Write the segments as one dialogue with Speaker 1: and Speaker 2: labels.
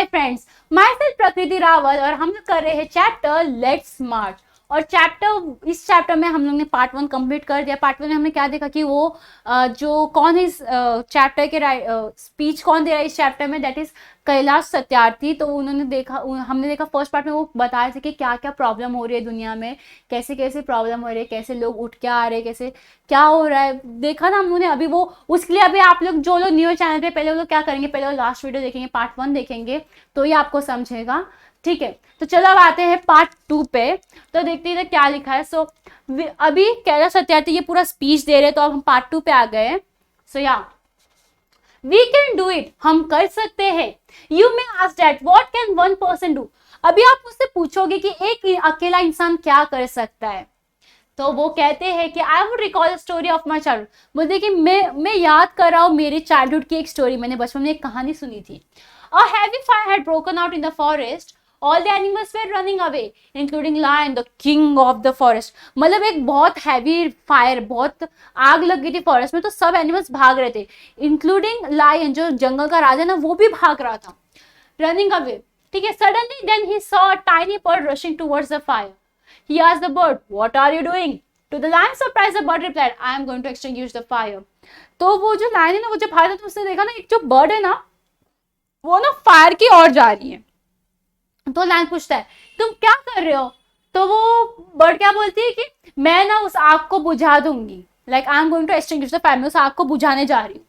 Speaker 1: My friends, my self प्रकृति रावल और हम लोग कर रहे हैं चैप्टर लेट्स मार्च। और इस चैप्टर में हम लोग ने पार्ट 1 कंप्लीट कर दिया। पार्ट 1 में हमने क्या देखा कि वो जो कौन है इस चैप्टर के स्पीच कौन दे रहा है इस चैप्टर में, दैट इज कैलाश सत्यार्थी। तो हमने देखा फर्स्ट पार्ट में वो बताया था कि क्या क्या प्रॉब्लम हो रही है दुनिया में, कैसे कैसे प्रॉब्लम हो रही है, कैसे लोग उठ के आ रहे हैं, कैसे क्या हो रहा है, देखा ना हम लोगों ने। अभी वो उसके लिए अभी आप लोग जो लोग न्यू चैनल पे, पहले वो लोग क्या करेंगे, पहले वो लास्ट वीडियो देखेंगे, पार्ट 1 देखेंगे तो ये आपको समझेगा। ठीक है, तो चलो अब आते हैं पार्ट 2 पे। तो देखते हैं क्या लिखा है। सो अभी कैलाश सत्यार्थी ये पूरा स्पीच दे रहे हैं, तो अब हम पार्ट 2 पे आ गए। सो या वी कैन डू इट, हम कर सकते हैं। You may ask that what can one person do. अभी आप मुझसे पूछोगे कि एक अकेला इंसान क्या कर सकता है, तो वो कहते हैं कि I would recall story of my childhood. बोलते कि मैं याद कर रहा हूँ मेरे चाइल्डहुड की एक स्टोरी, मैंने बचपन में एक कहानी सुनी थी। A heavy fire had broken out in the forest. All the animals were running away, including lion, the king of the forest. मतलब एक बहुत हैवी फायर, बहुत आग लग गई थी फॉरेस्ट में, तो सब एनिमल्स भाग रहे थे, इंक्लूडिंग लायन जो जंगल का राजा ना, वो भी भाग रहा था, रनिंग अवे। ठीक है, suddenly then he saw a tiny bird rushing towards the fire. He asked the bird, "What are you doing?" To the lion surprise, the bird replied, "I am going to extinguish the fire." तो वो जो lion है ना, वो जब भागा तो उसने देखा ना, एक जो बर्ड है ना, वो ना फायर की ओर जा रही है। तो लायन पूछता है, तुम क्या कर रहे हो? तो वो बर्ड क्या बोलती है कि मैं ना उस आग को बुझा दूंगी, like I am going to extinguish the fire, मैं उस आग को बुझाने जा रही हूँ।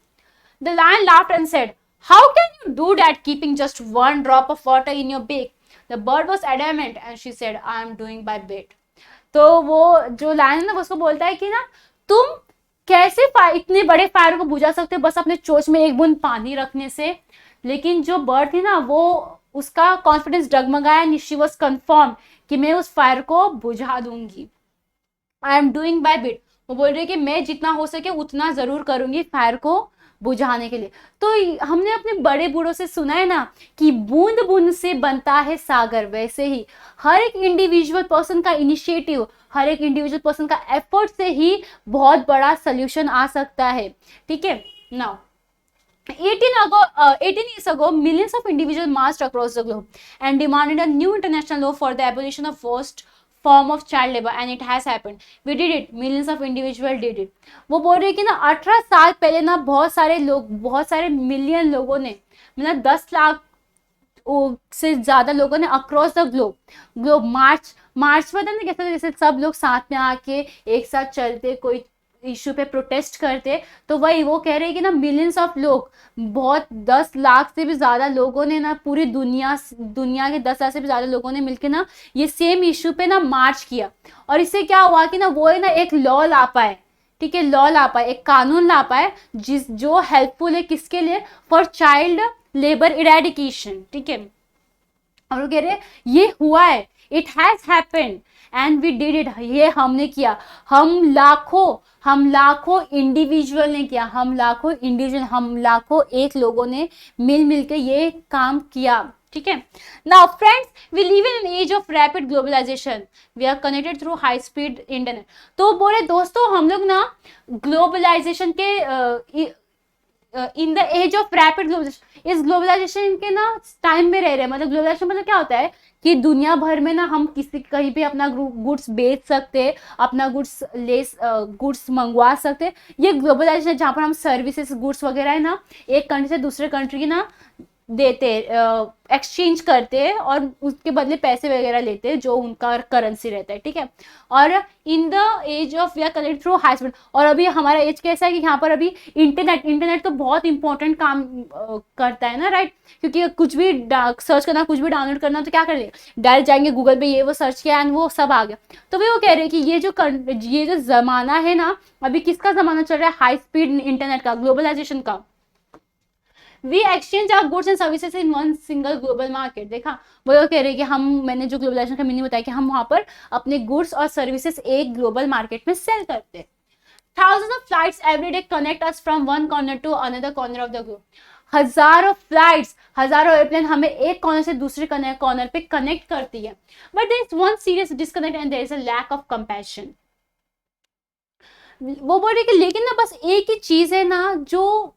Speaker 1: The lion laughed and said, "How can you do that, keeping just one drop of water in your beak?" The bird was adamant and she said, "I am doing by bit." तो वो जो lion है ना, उसको बोलता है कि ना तुम कैसे इतने बड़े फायर को बुझा सकते हो बस अपने चोंच में एक बूंद पानी रखने से। लेकिन जो बर्ड थी ना, वो उसका कॉन्फिडेंस डगमगाया, एंड शी वाज कंफर्म कि मैं उस फायर को बुझा दूंगी। I am doing by bit, वो बोल रही है कि मैं जितना हो सके उतना जरूर करूंगी फायर को बुझाने के लिए। तो हमने अपने बड़े बूढ़ों से सुना है ना कि बूंद बूंद से बनता है सागर, वैसे ही हर एक इंडिविजुअल पर्सन का इनिशिएटिव, हर एक इंडिविजुअल पर्सन का एफर्ट से ही बहुत बड़ा सोल्यूशन आ सकता है। ठीक है, now 18 years ago, millions of individuals marched across the globe and demanded a new international law for the abolition of worst form of child labor, and it has happened. We did it. Millions of individuals did it. वो बोल रहे कि ना 18 साल पहले ना बहुत सारे मिलियन लोगों ने, मतलब 10 लाख से ज्यादा लोगों ने अक्रॉस द ग्लोब मार्च पता नहीं कैसे, जैसे सब लोग साथ में आके एक साथ चलते, कोई इशू पे प्रोटेस्ट करते। तो वही वो कह रहे हैं कि ना मिलियंस ऑफ लोग, बहुत 10 लाख से भी ज्यादा लोगों ने ना पूरी दुनिया के 10 लाख से भी ज्यादा लोगों ने मिलकर ना ये सेम इशू पे ना मार्च किया। और इससे क्या हुआ कि ना वो है ना एक लॉ ला पाए। ठीक है, लॉ ला पाए, एक कानून ला पाए जो हेल्पफुल है किसके लिए, फॉर चाइल्ड लेबर इरेडिकेशन। ठीक है, और वो कह रहे ये हुआ है, it has happened and we did it, ये हमने किया। हम लाखों इंडिविजुअल ने किया, हम लाखों एक लोगों ने मिल के ये काम किया। ठीक है, now friends, we live in an age of rapid globalisation, we are connected through high speed internet. तो बोले दोस्तों, हम लोग ना ग्लोबलाइजेशन के in the age of rapid globalisation, इस ग्लोबलाइजेशन के ना टाइम में रह रहे हैं। मतलब ग्लोबलाइजेशन मतलब क्या होता है कि दुनिया भर में ना हम कहीं भी अपना गुड्स बेच सकते, अपना गुड्स मंगवा सकते। ये ग्लोबलाइजेशन है जहाँ पर हम सर्विसेज, गुड्स वगैरह है ना एक कंट्री से दूसरे कंट्री की ना देते, एक्सचेंज करते और उसके बदले पैसे वगैरह लेते जो उनका करेंसी रहता है। ठीक है, और in the age of we are connected through high speed. और अभी हमारा एज कैसा है कि यहाँ पर अभी इंटरनेट तो बहुत इंपॉर्टेंट काम करता है ना, राइट। क्योंकि कुछ भी सर्च करना, कुछ भी डाउनलोड करना, तो क्या कर ले, डायरेक्ट जाएंगे गूगल पे, ये वो सर्च किया एंड वो सब आ गया। तो वो कह रहे हैं कि ये जो जमाना है ना, अभी किसका जमाना चल रहा है, हाई स्पीड इंटरनेट का, ग्लोबलाइजेशन का। We exchange our goods and services in one single global market. देखा, वो कह रहे हैं कि मैंने जो ग्लोबलाइजेशन का मीनिंग बताया कि हम वहां पर अपने गुड्स और सर्विसेज एक ग्लोबल मार्केट में सेल करते हैं। Thousands of flights every day connect us from one corner to another corner of the globe. हजारों फ्लाइट्स, हजारों एयरप्लेन हमें एक कॉर्नर से दूसरे कॉर्नर पे कनेक्ट करती है। But there is one serious disconnect and there is a lack of compassion. वो बोल रहे कि लेकिन ना बस एक ही चीज है ना जो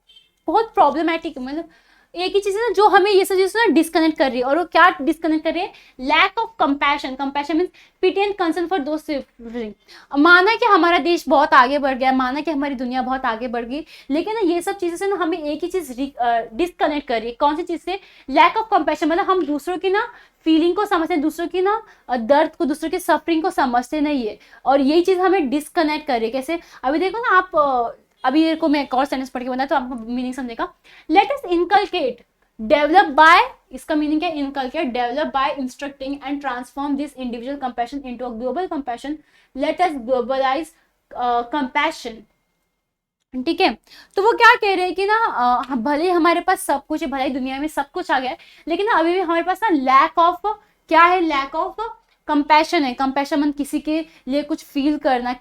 Speaker 1: बहुत प्रॉब्लमेटिक है। मतलब एक ही चीज है ना जो हमें ये सब चीजें ना डिस्कनेक्ट कर रही है, और वो क्या डिस्कनेक्ट कर रही है? Lack of compassion. Compassion means pity and concern for दोस्त सफरिंग। माना कि हमारा देश बहुत आगे बढ़ गया, माना कि हमारी दुनिया बहुत आगे बढ़ गई, लेकिन ना ये सब चीजें से ना हमें एक ही चीज डिस्कनेक्ट कर रही है। कौन सी चीज से? Lack of compassion. मतलब हम दूसरों की ना फीलिंग को समझते हैं, दूसरों की ना दर्द को, दूसरों की सफरिंग को समझते नहीं है, और यही चीज हमें डिस्कनेक्ट कर रही है। कैसे? अभी देखो ना आप, अभी को मैं एक और सेंटेंस पढ़ के बताया तो आपको मीनिंग समझेगा। Let us inculcate develop by, इसका मीनिंग क्या है? Inculcate develop by instructing and transform this individual compassion into a global compassion. Let us globalise compassion. ठीक है, तो वो क्या कह रहे हैं कि ना भले हमारे पास सब कुछ है, भले दुनिया में सब कुछ आ गया है, लेकिन ना अभी भी हमारे पास ना लैक ऑफ क्या है? लैक ऑफ कंपैशन है। कंपैशन मतलब किसी के लिए कुछ फील करना,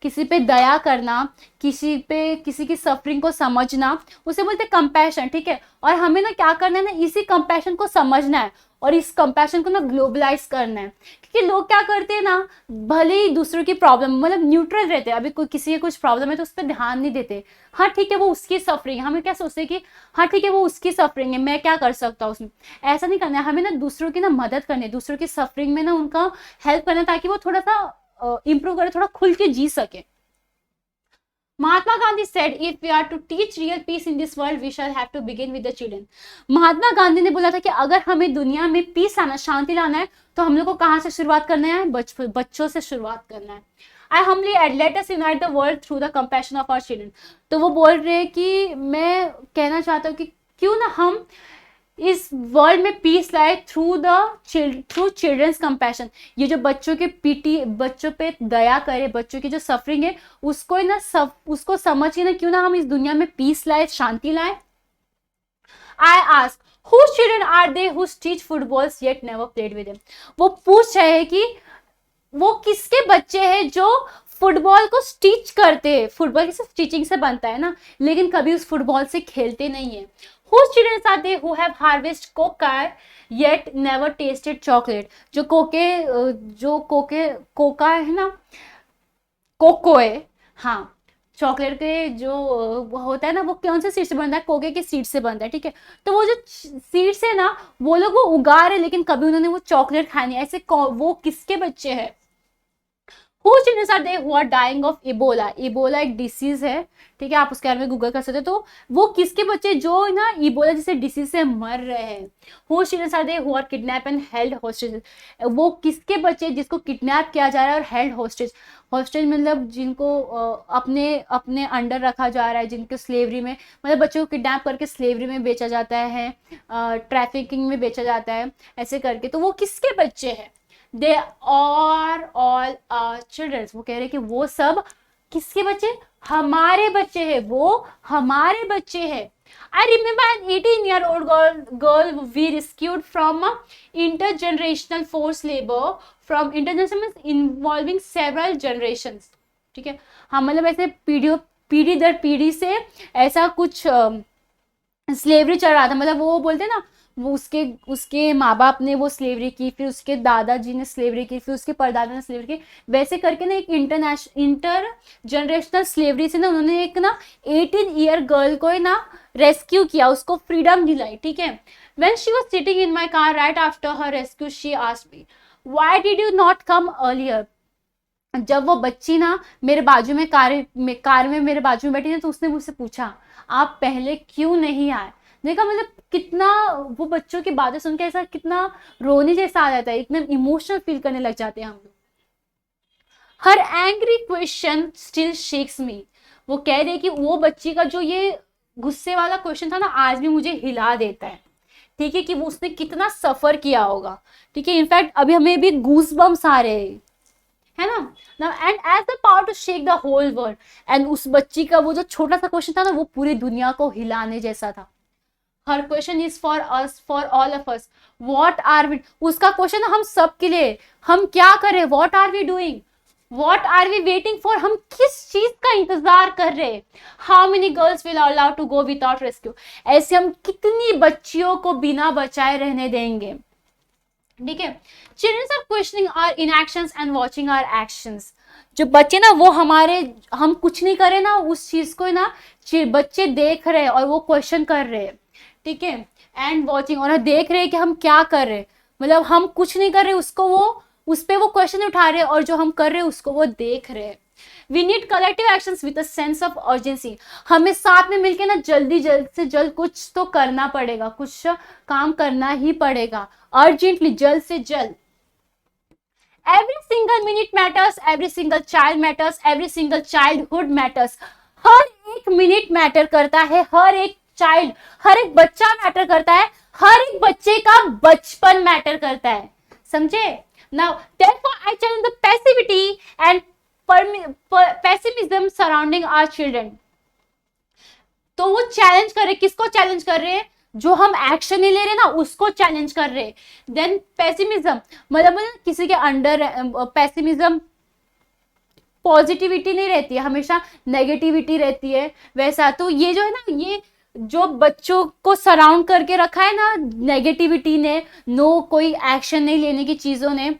Speaker 1: किसी पे दया करना, किसी की सफरिंग को समझना, उसे बोलते हैं कंपैशन। ठीक है, और हमें ना क्या करना है ना, इसी कंपैशन को समझना है और इस कंपैशन को ना ग्लोबलाइज करना है। क्योंकि लोग क्या करते हैं ना, भले ही दूसरों की प्रॉब्लम मतलब न्यूट्रल रहते हैं, अभी कोई किसी की कुछ प्रॉब्लम है तो उस पर ध्यान नहीं देते। हाँ ठीक है, वो उसकी सफरिंग है, हमें क्या सोचते हैं कि हाँ ठीक है वो उसकी सफरिंग है, मैं क्या कर सकता हूँ उसमें। ऐसा नहीं करना है, हमें ना दूसरों की ना मदद करनी है, दूसरों की सफरिंग में ना उनका हेल्प करना है, ताकि वो थोड़ा सा इंप्रूव करे, थोड़ा खुल के जी सके। Mahatma Gandhi said, if we are to teach real peace in this world, we shall have to begin with the children. Mahatma Gandhi ने बोला था कि अगर हमें दुनिया में पीस आना, शांति लाना है, तो हम लोग को कहाँ से शुरुआत करना है? बच्चों से शुरुआत करना है। I humbly add, let us unite the world through the compassion of our children. तो वो बोल रहे हैं कि मैं कहना चाहता हूँ कि क्यों ना हम इस वर्ल्ड में पीस लाए थ्रू चिल्ड्रंस कंपैशन। ये जो बच्चों के पीटी, बच्चों पे दया करे, बच्चों की जो सफरिंग है उसको ना उसको समझ के ना क्यों ना हम इस दुनिया में पीस लाए, शांति लाए। I ask, whose children are they who teach footballs yet never played with them? वो पूछ रहे हैं कि वो किसके बच्चे हैं जो फुटबॉल को स्टिच करते हैं। फुटबॉल किसी स्टिचिंग से बनता है ना, लेकिन कभी उस फुटबॉल से खेलते नहीं है। Whose children are they who have harvested coca yet never tasted chocolate? जो कोका है ना, कोको है, हाँ, चॉकलेट के जो होता है ना, वो कौन से सीड से बनता है? कोके के सीड से बनता है। ठीक है, तो वो जो सीड्स है ना, वो लोग वो उगा रहे, लेकिन कभी उन्होंने वो चॉकलेट खानी, ऐसे वो किसके बच्चे हैं? Whose children are they who are dying of Ebola? Ebola एक डिसीज है, ठीक है, आप उसके बारे में गूगल कर सकते हो। तो वो किसके बच्चे जो ना इबोला जैसे डिसीज से मर रहे हैं? Whose children are they who are kidnapped and held hostage? वो किसके बच्चे जिसको किडनैप किया जा रहा है और हेल्ड हॉस्टेज। हॉस्टेज मतलब जिनको अपने अपने अंडर रखा जा रहा है, जिनको स्लेवरी में, मतलब बच्चों को किडनैप करके स्लेवरी में बेचा जाता है, ट्रैफिकिंग में बेचा जाता है, ऐसे करके। तो वो किसके बच्चे हैं? They are all our children. वो कह रहे हैं कि वो सब किसके बच्चे? हमारे बच्चे हैं, वो हमारे बच्चे हैं। I remember an 18-year-old girl we rescued from intergenerational forced labor from intergenerational involving several generations. ठीक है, हाँ, मतलब ऐसे पीढ़ी दर पीढ़ी से ऐसा कुछ स्लेवरी चल रहा था। मतलब वो बोलते ना, वो उसके माँ बाप ने वो स्लेवरी की, फिर उसके दादाजी ने स्लेवरी की, फिर उसके परदादा ने स्लेवरी की, वैसे करके ना एक इंटर जनरेशनल स्लेवरी से ना उन्होंने एक ना 18-year गर्ल को ना रेस्क्यू किया, उसको फ्रीडम दिलाई। ठीक है, when she was sitting in my car right after her rescue, she asked me, why did you not come earlier? जब वो बच्ची ना मेरे बाजू में कार में मेरे बाजू में बैठी थी, तो उसने मुझसे पूछा, आप पहले क्यों नहीं आए? देखा, मतलब कितना वो बच्चों की बातें सुन के ऐसा कितना रोने जैसा आ जाता है, इतना इमोशनल फील करने लग जाते हैं हम लोग। हर एंग्री क्वेश्चन स्टिल शेक्स मी। वो कह रही है कि वो बच्ची का जो ये गुस्से वाला क्वेश्चन था ना, आज भी मुझे हिला देता है। ठीक है, कि वो उसने कितना सफर किया होगा। ठीक है, इनफैक्ट अभी हमें भी गूज बम्स आ रहे हैं, है ना। Now, and as the power to shake the whole world, and उस बच्ची का वो जो छोटा सा क्वेश्चन था ना, वो पूरी दुनिया को हिलाने जैसा था। Her question is for us, for all of us. What are we? उसका क्वेश्चन हम सब के लिए, हम क्या करें? What are we doing? What are we waiting for? हम किस चीज का इंतजार कर रहे हैं? How many girls will are allowed to go without rescue? ऐसे हम कितनी बच्चियों को बिना बचाए रहने देंगे? ठीक है, children are questioning our inactions and watching our actions. जो बच्चे ना वो हमारे, हम कुछ नहीं करें ना उस चीज को ना बच्चे देख रहे हैं और वो क्वेश्चन कर रहे हैं, ठीक है, एंड वॉचिंग, और देख रहे हैं कि हम क्या कर रहे हैं, मतलब हम कुछ नहीं कर रहे उसको वो, उस पे वो क्वेश्चन उठा रहे हैं और जो हम कर रहे हैं उसको वो देख रहे हैं। We need collective actions with a sense of urgency, हमें साथ में मिलके ना जल्दी जल्द से जल्द कुछ तो करना पड़ेगा, कुछ काम करना ही पड़ेगा, अर्जेंटली, जल्द से जल्द। Every single minute matters, every single child matters, every single childhood matters. हर एक मिनट मैटर करता है, हर एक चाइल्ड, हर एक बच्चा मैटर करता है, हर एक बच्चे का बचपन मैटर करता है, समझे? Now, therefore, I challenge the passivity and pessimism surrounding our children. तो वो चैलेंज कर रहे, किसको चैलेंज कर रहे हैं? जो हम एक्शन नहीं ले रहे ना उसको चैलेंज कर रहे। देन पेसिमिज्म, मतलब किसी के अंडर पेसिमिज्म, पॉजिटिविटी नहीं रहती है, हमेशा नेगेटिविटी रहती है, वैसा। तो ये जो है ना, ये जो बच्चों को सराउंड करके रखा है ना नेगेटिविटी ने, नो कोई एक्शन नहीं लेने की चीजों ने,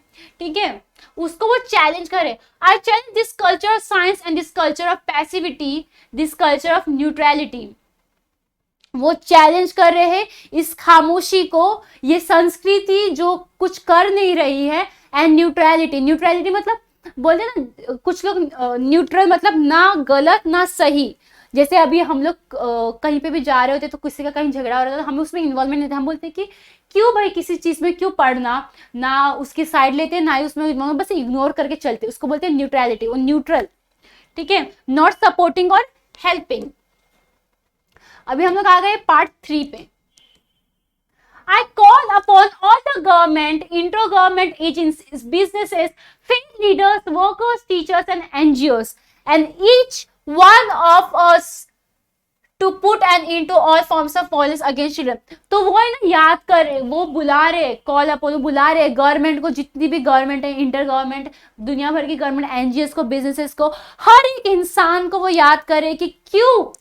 Speaker 1: ठीक है, उसको वो चैलेंज करे। I challenge this culture of science and this culture of passivity, this culture of neutrality. वो चैलेंज कर रहे हैं इस खामोशी को, ये संस्कृति जो कुछ कर नहीं रही है, एंड न्यूट्रलिटी, न्यूट्रलिटी मतलब बोलते ना कुछ लोग न्यूट्रल मतलब ना गलत ना सही। जैसे अभी हम लोग कहीं पे भी जा रहे होते तो किसी का कहीं झगड़ा हो रहा था, हमें उसमें इन्वॉल्वमेंट नहीं था, हम बोलते कि क्यों भाई किसी चीज में क्यों पढ़ना, ना उसकी साइड लेते ना ही उसमें, बस इग्नोर करके चलते, उसको बोलते हैं न्यूट्रलिटी, वो न्यूट्रल, ठीक है, नॉट सपोर्टिंग और हेल्पिंग। अभी हम लोग आ गए पार्ट 3 पे। I call upon all the government, inter-government agencies, businesses, faith leaders, workers, teachers, and NGOs, and each one of us to put an end to all forms of violence against children. तो वो है ना, याद कर रहे, वो बुला रहे, कॉल अपॉन, बुला रहे गवर्नमेंट को, जितनी भी गवर्नमेंट है, इंटर गवर्नमेंट, दुनिया भर की गवर्नमेंट, एनजीओस को, बिजनेसेस को, हर एक इंसान को वो याद करे कि क्यों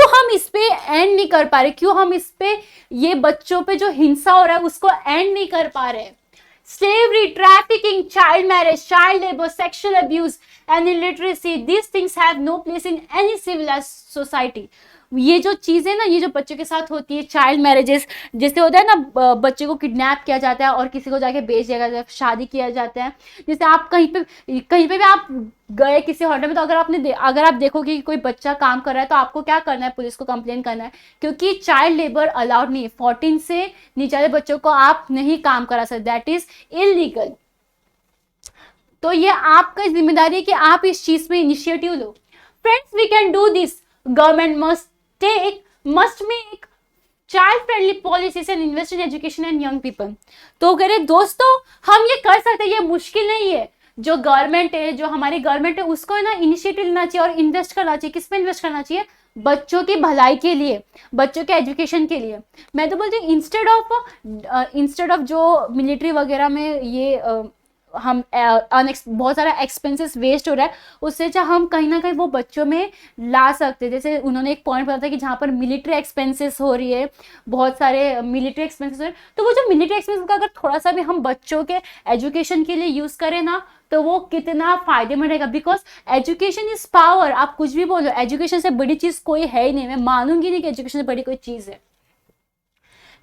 Speaker 1: हम इस पे एंड नहीं कर पा रहे, क्यों हम इस पे, ये बच्चों पे जो हिंसा हो रहा है उसको एंड नहीं कर पा रहे। Slavery, trafficking, child marriage, child labour, sexual abuse and illiteracy, this things have no place in any civilised society. ये जो चीजें ना, ये जो बच्चों के साथ होती है, चाइल्ड मैरिजेस, जैसे होता है ना बच्चे को किडनैप किया जाता है और किसी को जाके बेच दिया जाता है, शादी किया जाता है। जैसे आप कहीं पे भी आप गए किसी होटल में, तो अगर आप देखोगे कि कोई बच्चा काम कर रहा है तो आपको क्या करना है? पुलिस को कंप्लेन करना है, क्योंकि चाइल्ड लेबर अलाउड नहीं है, 14 से नीचे वाले बच्चों को आप नहीं काम करा सकते, दैट इज इलीगल। तो ये आपका जिम्मेदारी है कि आप इस चीज में इनिशिएटिव लो। Friends, we can do this. Government must make child friendly policies and invest in education and young people. तो कह रहे दोस्तों, हम ये कर सकते हैं, ये मुश्किल नहीं है। जो गवर्नमेंट है, जो हमारी गवर्नमेंट है, उसको ना इनिशिएटिव लेना चाहिए और इन्वेस्ट करना चाहिए। किस पे इन्वेस्ट करना चाहिए? बच्चों की भलाई के लिए, बच्चों के एजुकेशन के लिए। मैं तो बोलती हूँ इंस्टेड ऑफ जो मिलिट्री वगैरह में ये हम बहुत सारा एक्सपेंसेस वेस्ट हो रहा है, उससे अच्छा हम कहीं ना कहीं वो बच्चों में ला सकते हैं। जैसे उन्होंने एक पॉइंट बताया कि जहाँ पर मिलिट्री एक्सपेंसेस हो रही है, बहुत सारे मिलिट्री एक्सपेंसेस हो रहे हैं, तो वो जो मिलिट्री एक्सपेंसेस का अगर थोड़ा सा भी हम बच्चों के एजुकेशन के लिए यूज करें ना, तो वो कितना फायदेमंद रहेगा। Because education is power. आप कुछ भी बोलो, एजुकेशन से बड़ी चीज कोई है ही नहीं। मैं मानूंगी नहीं कि एजुकेशन से बड़ी कोई चीज है।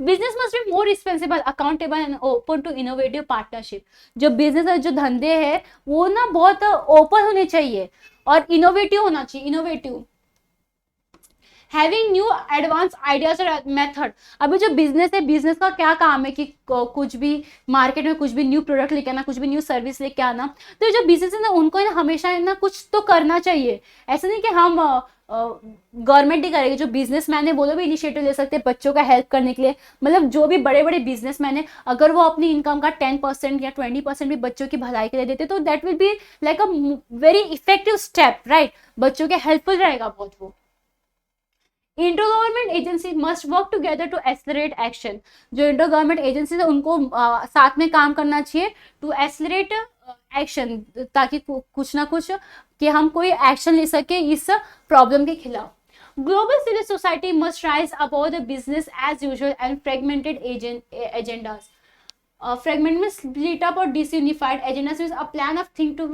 Speaker 1: Business must be more responsible, accountable and open to innovative partnership. जो बिजनेस और जो धंधे हैं वो ना बहुत ओपन होने चाहिए और इनोवेटिव होना चाहिए, innovative, having new advance ideas और मेथड। अभी जो बिजनेस है, बिजनेस का क्या काम है कि कुछ भी मार्केट में कुछ भी न्यू प्रोडक्ट लेके आना, कुछ भी न्यू सर्विस लेके आना। तो जो बिजनेस है ना, उनको ना हमेशा ना कुछ तो करना चाहिए। ऐसा नहीं कि हम गवर्नमेंट ही करेगी। जो बिजनेसमैन है वो लोग भी इनिशिएटिव ले सकते हैं बच्चों का हेल्प करने के लिए। मतलब जो भी बड़े बड़े बिजनेसमैन है, अगर वो अपनी इनकम का 10% या 20% भी बच्चों की भलाई के लिए देते, तो that will be like a very effective step, right. बच्चों के हेल्पफुल रहेगा बहुत वो। Inter government agency must work together to accelerate action. जो इंटर गवर्नमेंट एजेंसी है उनको साथ में काम करना चाहिए टू एक्सेलरेट एक्शन, ताकि कुछ ना कुछ कि हम कोई एक्शन ले सके इस प्रॉब्लम के खिलाफ। Global civil society must rise about the business as usual and fragmented agendas. Fragment में स्प्लिट अप और disunified agendas means a plan of thing to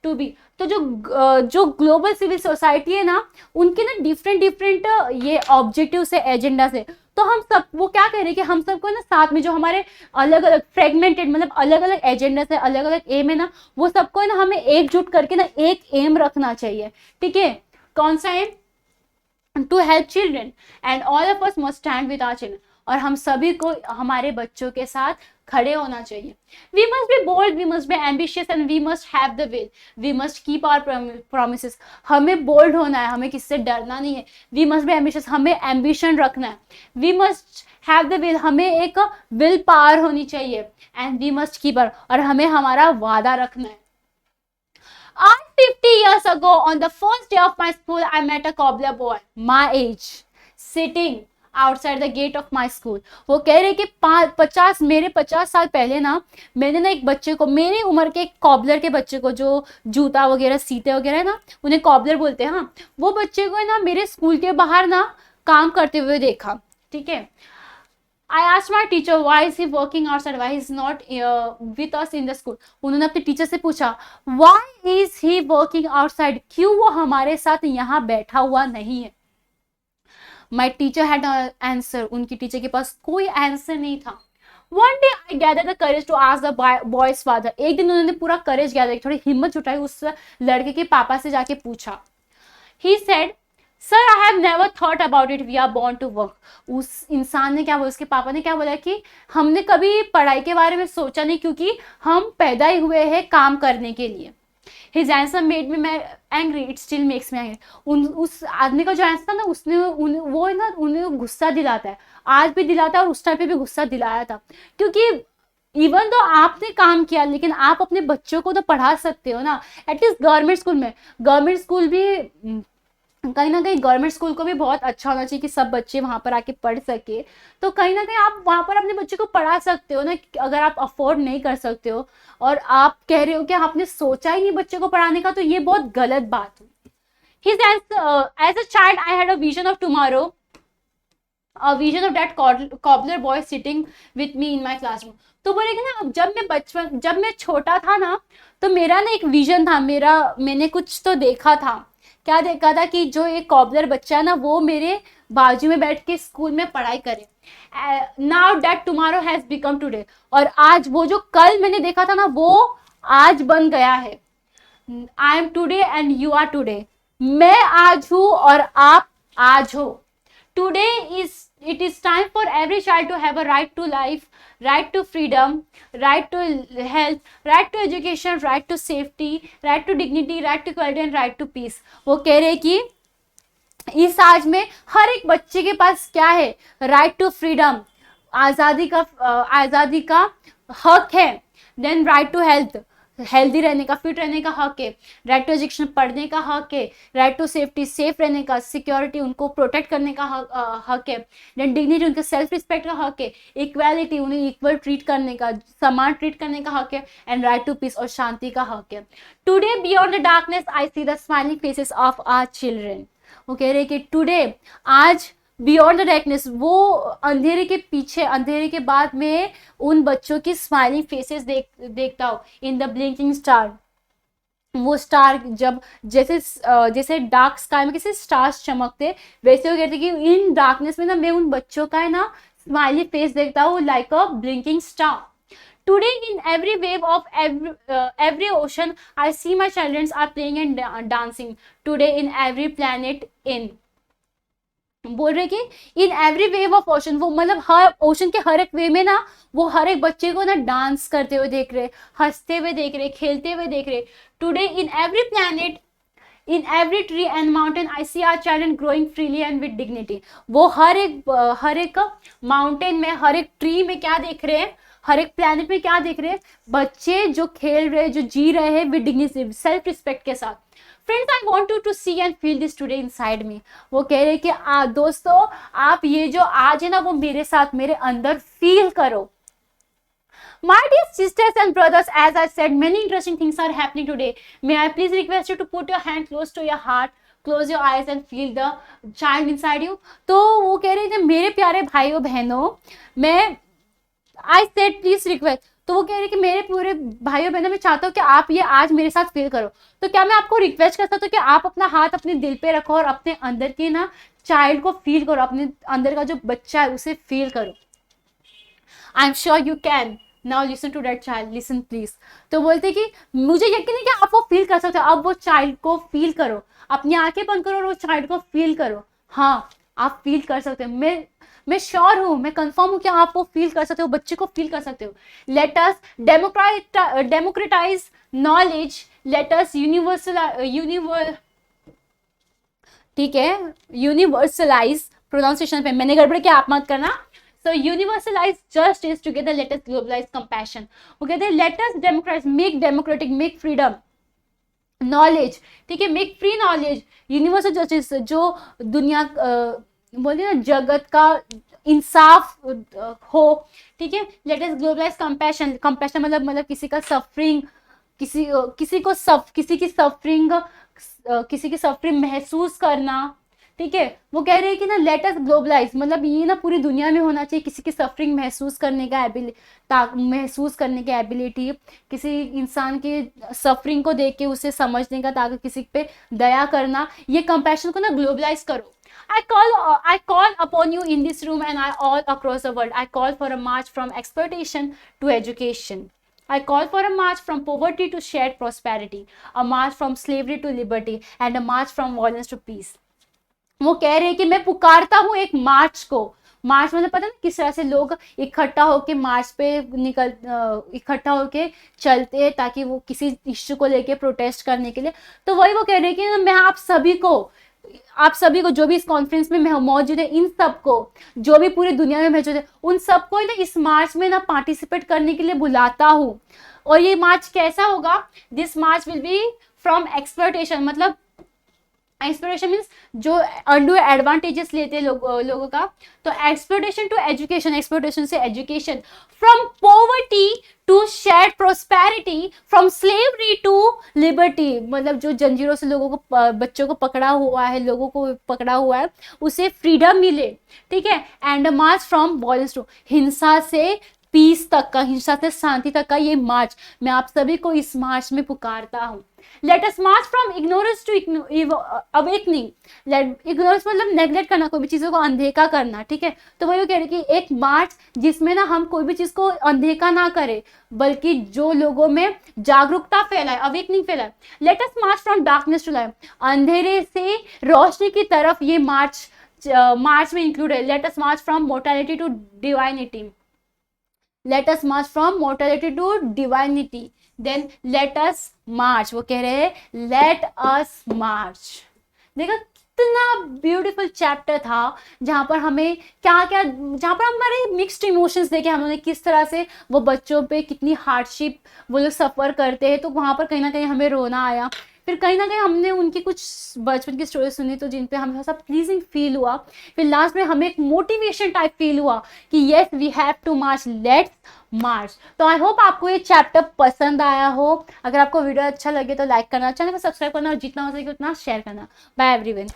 Speaker 1: to be. तो जो ग्लोबल सिविल सोसाइटी है ना, उनके ना डिफरेंट डिफरेंट ये objective है, एजेंडा से। तो हम सब वो क्या कह रहे हैं कि हम सबको ना साथ में जो हमारे अलग अलग फ्रेगमेंटेड मतलब अलग अलग एजेंडा से अलग अलग एम है ना, वो सबको ना हमें एकजुट करके ना एक एम रखना चाहिए। ठीक है, कौन सा aim? To help children and all of us must stand with our children. और हम सभी को हमारे बच्चों के साथ खड़े होना चाहिए। We must be bold, we must be ambitious and we must have the will, we must keep our promises. हमें बोल्ड होना है, हमें किससे डरना नहीं है। वी मस्ट बी एम्बिशियस, हमें एम्बिशन रखना है। We must have the will, हमें एक विल पावर होनी चाहिए। एंड वी मस्ट कीप और हमें हमारा वादा रखना है। 50 years ago, on the first day of my school, I met a cobbler boy, my age, sitting outside the gate of my school. वो कह रहे कि 50 साल पहले ना, मैंने ना एक बच्चे को, मेरी उम्र के एक कॉबलर के बच्चे को, जो जूता वगैरह सीते वगैरह है ना, उन्हें कॉबलर बोलते हैं। हाँ, वो बच्चे को ना मेरे स्कूल के बाहर ना काम करते हुए देखा। ठीक है, I asked my teacher why is he working outside, why he's not with us in the school. उन्होंने अपने टीचर से पूछा why is he working outside, क्यों वो हमारे साथ यहाँ बैठा हुआ नहीं है। My teacher had an answer, उनकी टीचर के पास कोई आंसर नहीं था। One day I gathered the courage to ask the boy's father. एक दिन उन्होंने पूरा करेज गैदर, थोड़ी हिम्मत जुटाई, उस लड़के के पापा से जाके पूछा। He said, sir I have never thought about it, we are born to work. उस इंसान ने क्या बोला, उसके पापा ने क्या बोला कि हमने कभी पढ़ाई के बारे में सोचा नहीं, क्योंकि हम पैदा ही हुए हैं काम करने के लिए। His answer made me angry, it still makes me angry. उस आदमी का जो आंसर था ना, उसने वो ना उन्हें गुस्सा दिलाता है, आज भी दिलाता है, और उस टाइम पे भी गुस्सा दिलाया था। क्योंकि इवन तो आपने काम किया, लेकिन आप अपने बच्चों को तो पढ़ा सकते हो ना, एटलीस्ट गवर्नमेंट स्कूल में। गवर्नमेंट स्कूल भी कहीं ना कहीं गवर्नमेंट स्कूल को भी बहुत अच्छा होना चाहिए कि सब बच्चे वहां पर आके पढ़ सके। तो कहीं ना कहीं आप वहां पर अपने बच्चे को पढ़ा सकते हो ना, अगर आप अफोर्ड नहीं कर सकते हो और आप कह रहे हो कि आपने सोचा ही नहीं बच्चे को पढ़ाने का, तो ये बहुत गलत बात है। His as a child I had a vision of tomorrow, a vision of that cobbler boy sitting with me in my classroom. तो बोलेगा ना, जब मैं छोटा था ना, तो मेरा ना एक विजन था, मैंने कुछ तो देखा था। क्या देखा था कि जो एक कॉबलर बच्चा है ना, वो मेरे बाजू में बैठ के स्कूल में पढ़ाई करे। Now that tomorrow has become today, और आज वो जो कल मैंने देखा था ना, वो आज बन गया है। I am today and you are today, मैं आज हूं और आप आज हो। Today it is time for every child to have a right to life, right to freedom, right to health, right to education, right to safety, right to dignity, right to equality and right to peace. वो कह रहे कि इस आज में हर एक बच्चे के पास क्या है, राइट टू फ्रीडम, आज़ादी का हक है। Then right to health, healthy रहने का, फिट रहने का हक है। राइट टू एजुकेशन, पढ़ने का हक है। राइट टू सेफ्टी, सेफ रहने का, सिक्योरिटी, उनको प्रोटेक्ट करने का हक है। देन डिग्निटी, उनके सेल्फ रिस्पेक्ट का हक है। इक्वालिटी, उन्हें इक्वल ट्रीट करने का, समान ट्रीट करने का हक है। एंड राइट टू पीस, और शांति का हक है। Today beyond the darkness I see the smiling faces of our children. वो कह रहे कि टुडे, आज, बियॉन्ड द डार्कनेस, वो अंधेरे के पीछे, अंधेरे के बाद में उन बच्चों की स्माइलिंग फेसेस देखता हूँ। इन द ब्लिंकिंग स्टार, वो स्टार जब जैसे डार्क स्काई में कैसे स्टार्स चमकते, वैसे वो कहते कि इन डार्कनेस में ना मैं उन बच्चों का है ना स्माइली फेस देखता हूँ, like a blinking star. Today, in every wave of every ocean, I see my children are playing and dancing. Today, in every planet, बोल रहे कि in every wave of ocean, वो मतलब हर ओशन के हर एक वे में ना, वो हर एक बच्चे को ना डांस करते हुए देख रहे, हंसते हुए देख रहे, खेलते हुए देख रहे। Today in every planet, in every tree and mountain, I see our children growing freely and with dignity. वो हर एक माउंटेन में, हर एक ट्री में क्या देख रहे हैं, हर एक प्लैनेट में क्या देख रहे हैं, बच्चे जो खेल रहे, जो जी रहे हैं विद डिग्निटी, सेल्फ रिस्पेक्ट के साथ। Friends, I want to see and feel this today inside me. वो कह रहे कि दोस्तों, आप ये जो आज है ना, वो मेरे साथ, मेरे अंदर फील करो। My dear sisters and brothers, as I said, many interesting things are happening today. May I please request you to put your hand close to your heart, close your eyes and feel the child inside you. तो वो कह रहे थे, मेरे प्यारे भाइयों बहनों, मैं I said please request, तो वो कह रही है कि मेरे पूरे भाइयों बहनों, मैं चाहता हूँ कि आप ये आज मेरे साथ फील करो। तो क्या मैं आपको रिक्वेस्ट कर सकता हूँ कि आप अपना हाथ अपने दिल पे रखो और अपने अंदर की ना चाइल्ड को फील करो, अपने अंदर का जो बच्चा है उसे फील करो। I am sure you can, now listen to that child, listen please. तो बोलते कि मुझे यकीन है कि आप वो फील कर सकते हो, आप वो चाइल्ड को फील करो, अपनी आंखें बंद करो और वो चाइल्ड को फील करो। हाँ, आप फील कर सकते हो, मैं श्योर हूँ, मैं कंफर्म हूँ कि आप वो फील कर सकते हो, बच्चे को फील कर सकते हो। Let us democratise knowledge, let us ठीक है, यूनिवर्सलाइज, प्रोनाउंसिएशन पे मैंने गड़बड़ किया, आप मत करना। So universalize justice together, let us globalize compassion. वो कहते हैं let us democratize, make democratic, make freedom, knowledge, ठीक है, make free knowledge, universal justice, जो दुनिया बोलिए ना जगत का इंसाफ हो, ठीक है। let us globalize compassion, compassion मतलब किसी का सफरिंग, किसी की सफरिंग महसूस करना, ठीक है। वो कह रहे हैं कि ना लेट अस ग्लोबलाइज, मतलब ये ना पूरी दुनिया में होना चाहिए किसी की सफरिंग महसूस करने का एबिलिटी, किसी इंसान के सफरिंग को देख के उसे समझने का, ताकि किसी पे दया करना, ये कंपैशन को ना ग्लोबलाइज करो। I call upon you in this room and I all across the world. I call for a march from exploitation to education. I call for a march from poverty to shared prosperity, a march from slavery to liberty, and a march from violence to peace. वो कह रहे हैं कि मैं पुकारता हूँ एक मार्च को। मार्च मतलब पता ना किस तरह से लोग इकट्ठा होके मार्च पे इकट्ठा होके चलते हैं ताकि वो किसी इश्यू को लेके प्रोटेस्ट करने के लिए। तो वही वो कह रहे हैं कि मैं आप सभी को जो भी इस कॉन्फ्रेंस में मौजूद है, इन सबको, जो भी पूरी दुनिया में मौजूद है, उन सबको ना इस मार्च में ना पार्टिसिपेट करने के लिए बुलाता हूँ। और ये मार्च कैसा होगा? This march will be from exploitation, मतलब एक्सप्लोरेशन मीन्स जो अंडू एडवांटेजेस लेते हैं लोगों का, तो एक्सप्लोरेशन टू एजुकेशन, एक्सप्लोरेशन से education, from poverty to shared prosperity, from slavery to liberty, मतलब जो जंजीरों से बच्चों को पकड़ा हुआ है, लोगों को पकड़ा हुआ है, उसे फ्रीडम मिले, ठीक है। And march from violence to, हिंसा से पीस तक का, हिंसा से शांति तक का ये मार्च, मैं आप सभी को इस मार्च में पुकारता हूँ। Let us march from ignorance to awakening, ignorance मतलब नेग्लेक्ट करना, कोई भी चीजों को अनदेखा करना, ठीक है। तो वही कह रहे कि एक मार्च जिसमें ना हम कोई भी चीज को अनदेखा ना करें, बल्कि जो लोगों में जागरूकता फैलाए, अवेकनिंग फैलाए। Let us march from darkness to light, अंधेरे से रोशनी की तरफ ये मार्च में इंक्लूड है। Let us march from mortality to divinity, let us march from mortality to divinity, then let us march, वो कह रहे हैं let us march। देखा कितना ब्यूटीफुल चैप्टर था, जहां पर हमें जहां पर हमारे मिक्स्ड इमोशंस देखे हमने, किस तरह से वो बच्चों पे कितनी हार्डशिप वो लोग सफर करते हैं। तो वहां पर कहीं ना कहीं हमें रोना आया, फिर कहीं ना कहीं हमने उनकी कुछ बचपन की स्टोरी सुनी, तो जिन पे हमें सब प्लीजिंग फील हुआ। फिर लास्ट में हमें एक मोटिवेशन टाइप फील हुआ कि yes we have to march, let's march. तो आई होप आपको ये चैप्टर पसंद आया हो। अगर आपको वीडियो अच्छा लगे तो लाइक करना, चैनल को सब्सक्राइब करना और जितना हो सके उतना शेयर करना। Bye everyone.